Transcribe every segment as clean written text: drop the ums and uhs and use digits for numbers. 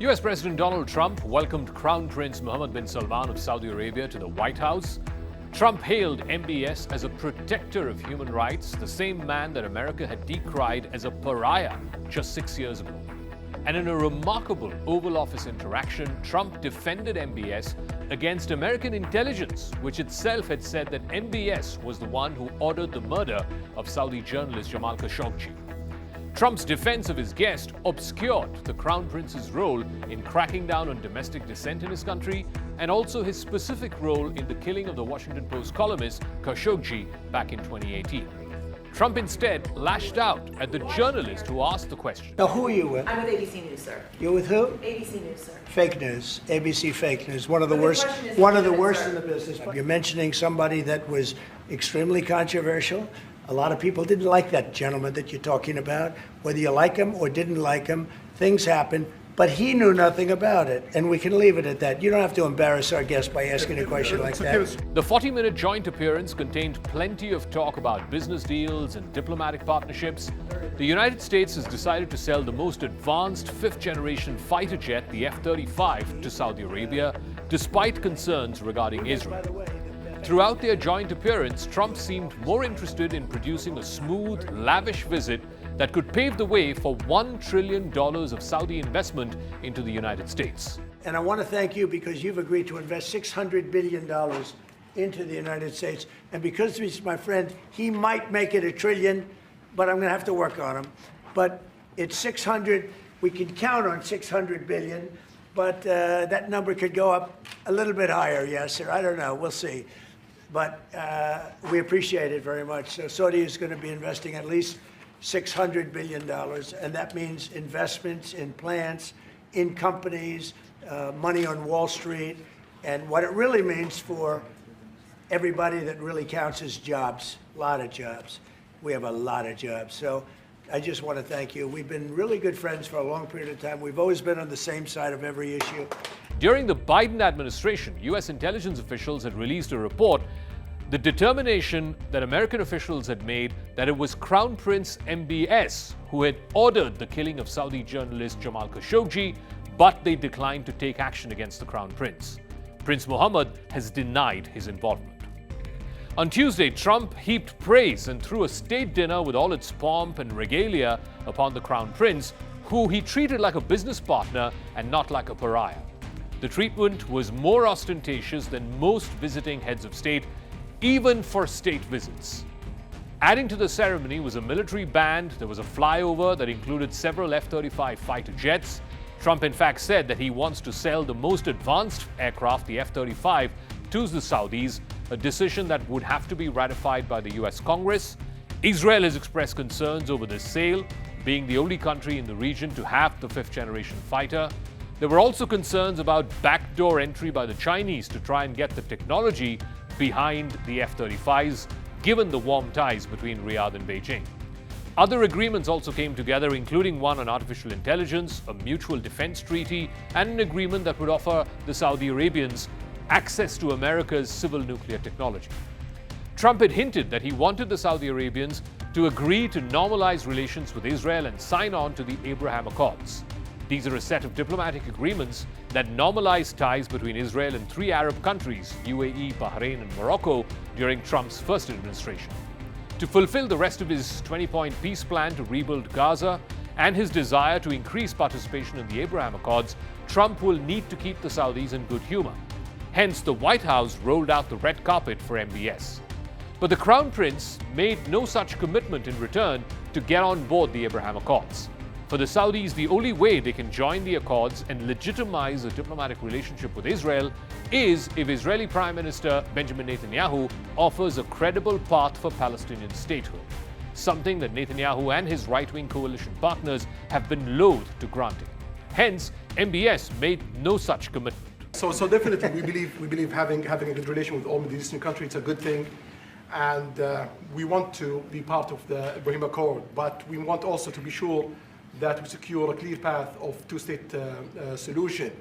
US President Donald Trump welcomed Crown Prince Mohammed bin Salman of Saudi Arabia to the White House. Trump hailed MBS as a protector of human rights, the same man that America had decried as a pariah just 6 years ago. And in a remarkable Oval Office interaction, Trump defended MBS against American intelligence, which itself had said that MBS was the one who ordered the murder of Saudi journalist Jamal Khashoggi. Trump's defense of his guest obscured the Crown Prince's role in cracking down on domestic dissent in his country and also his specific role in the killing of the Washington Post columnist Khashoggi back in 2018. Trump instead lashed out at the journalist who asked the question. Now, who are you with? I'm with ABC News, sir. You're with who? ABC News, sir. Fake news. ABC fake news. One of the But the worst. question is One of the legitimate, worst sir. in the business. You're mentioning somebody that was extremely controversial. A lot of people didn't like that gentleman that you're talking about. Whether you like him or didn't like him, things happen. But he knew nothing about it, and we can leave it at that. You don't have to embarrass our guest by asking a question like that. The 40-minute joint appearance contained plenty of talk about business deals and diplomatic partnerships. The United States has decided to sell the most advanced fifth-generation fighter jet, the F-35, to Saudi Arabia, despite concerns regarding Israel. Throughout their joint appearance, Trump seemed more interested in producing a smooth, lavish visit that could pave the way for $1 trillion of Saudi investment into the United States. And I want to thank you because you've agreed to invest $600 billion into the United States. And because he's my friend, he might make it $1 trillion, but I'm going to have to work on him. But it's 600. We can count on 600 billion, but that number could go up a little bit higher. Yes, sir. I don't know. We'll see. But we appreciate it very much. So Saudi is going to be investing at least $600 billion, and that means investments in plants, in companies, money on Wall Street, and what it really means for everybody that really counts is jobs, a lot of jobs. We have a lot of jobs. So I just want to thank you. We've been really good friends for a long period of time. We've always been on the same side of every issue. During the Biden administration, U.S. intelligence officials had released a report, the determination that American officials had made that it was Crown Prince MBS who had ordered the killing of Saudi journalist Jamal Khashoggi, but they declined to take action against the Crown Prince. Prince Mohammed has denied his involvement. On Tuesday, Trump heaped praise and threw a state dinner with all its pomp and regalia upon the Crown Prince, who he treated like a business partner and not like a pariah. The treatment was more ostentatious than most visiting heads of state, even for state visits. Adding to the ceremony was a military band. There was a flyover that included several F-35 fighter jets. Trump, in fact, said that he wants to sell the most advanced aircraft, the F-35, to the Saudis, a decision that would have to be ratified by the U.S. Congress. Israel has expressed concerns over this sale, being the only country in the region to have the fifth-generation fighter. There were also concerns about backdoor entry by the Chinese to try and get the technology behind the F-35s, given the warm ties between Riyadh and Beijing. Other agreements also came together, including one on artificial intelligence, a mutual defense treaty, and an agreement that would offer the Saudi Arabians access to America's civil nuclear technology. Trump had hinted that he wanted the Saudi Arabians to agree to normalize relations with Israel and sign on to the Abraham Accords. These are a set of diplomatic agreements that normalize ties between Israel and 3 Arab countries, UAE, Bahrain, and Morocco, during Trump's first administration. To fulfill the rest of his 20-point peace plan to rebuild Gaza and his desire to increase participation in the Abraham Accords, Trump will need to keep the Saudis in good humor. Hence, the White House rolled out the red carpet for MBS. But the Crown Prince made no such commitment in return to get on board the Abraham Accords. For the Saudis, the only way they can join the Accords and legitimize a diplomatic relationship with Israel is if Israeli Prime Minister Benjamin Netanyahu offers a credible path for Palestinian statehood, something that Netanyahu and his right-wing coalition partners have been loath to granting. Hence, MBS made no such commitment. So definitely, we believe having a good relation with all Middle Eastern countries is a good thing, and we want to be part of the Abraham Accord. But we want also to be sure that we secure a clear path of two-state solution.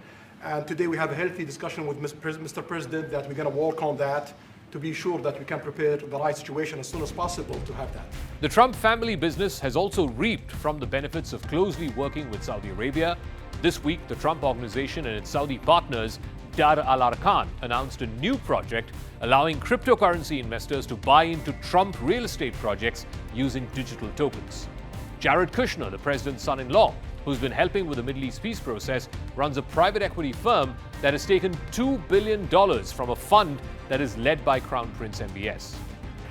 And today we have a healthy discussion with Mr. President that we're going to work on that to be sure that we can prepare the right situation as soon as possible to have that. The Trump family business has also reaped from the benefits of closely working with Saudi Arabia. This week, the Trump Organization and its Saudi partners, Dar al-Arkan, announced a new project allowing cryptocurrency investors to buy into Trump real estate projects using digital tokens. Jared Kushner, the president's son-in-law, who's been helping with the Middle East peace process, runs a private equity firm that has taken $2 billion from a fund that is led by Crown Prince MBS.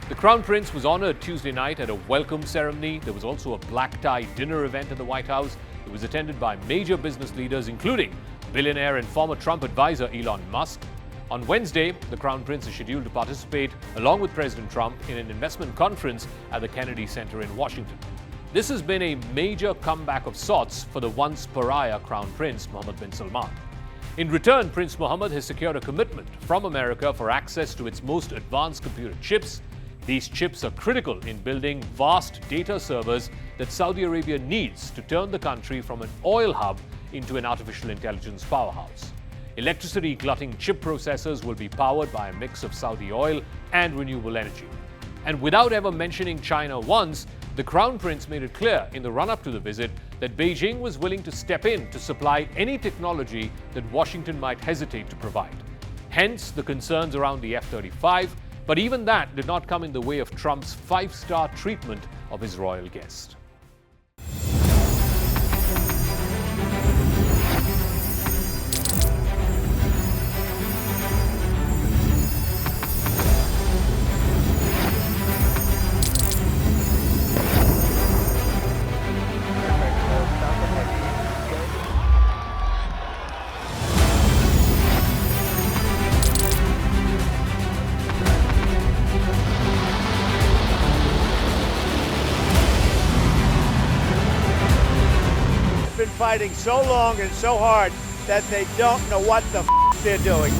The Crown Prince was honored Tuesday night at a welcome ceremony. There was also a black-tie dinner event at the White House. It was attended by major business leaders, including billionaire and former Trump advisor Elon Musk. On Wednesday, the Crown Prince is scheduled to participate, along with President Trump, in an investment conference at the Kennedy Center in Washington. This has been a major comeback of sorts for the once pariah Crown Prince, Mohammed bin Salman. In return, Prince Mohammed has secured a commitment from America for access to its most advanced computer chips. These chips are critical in building vast data servers that Saudi Arabia needs to turn the country from an oil hub into an artificial intelligence powerhouse. Electricity-glutting chip processors will be powered by a mix of Saudi oil and renewable energy. And without ever mentioning China once, the Crown Prince made it clear in the run-up to the visit that Beijing was willing to step in to supply any technology that Washington might hesitate to provide. Hence the concerns around the F-35, but even that did not come in the way of Trump's five-star treatment of his royal guest. Been fighting so long and so hard that they don't know what the they're doing.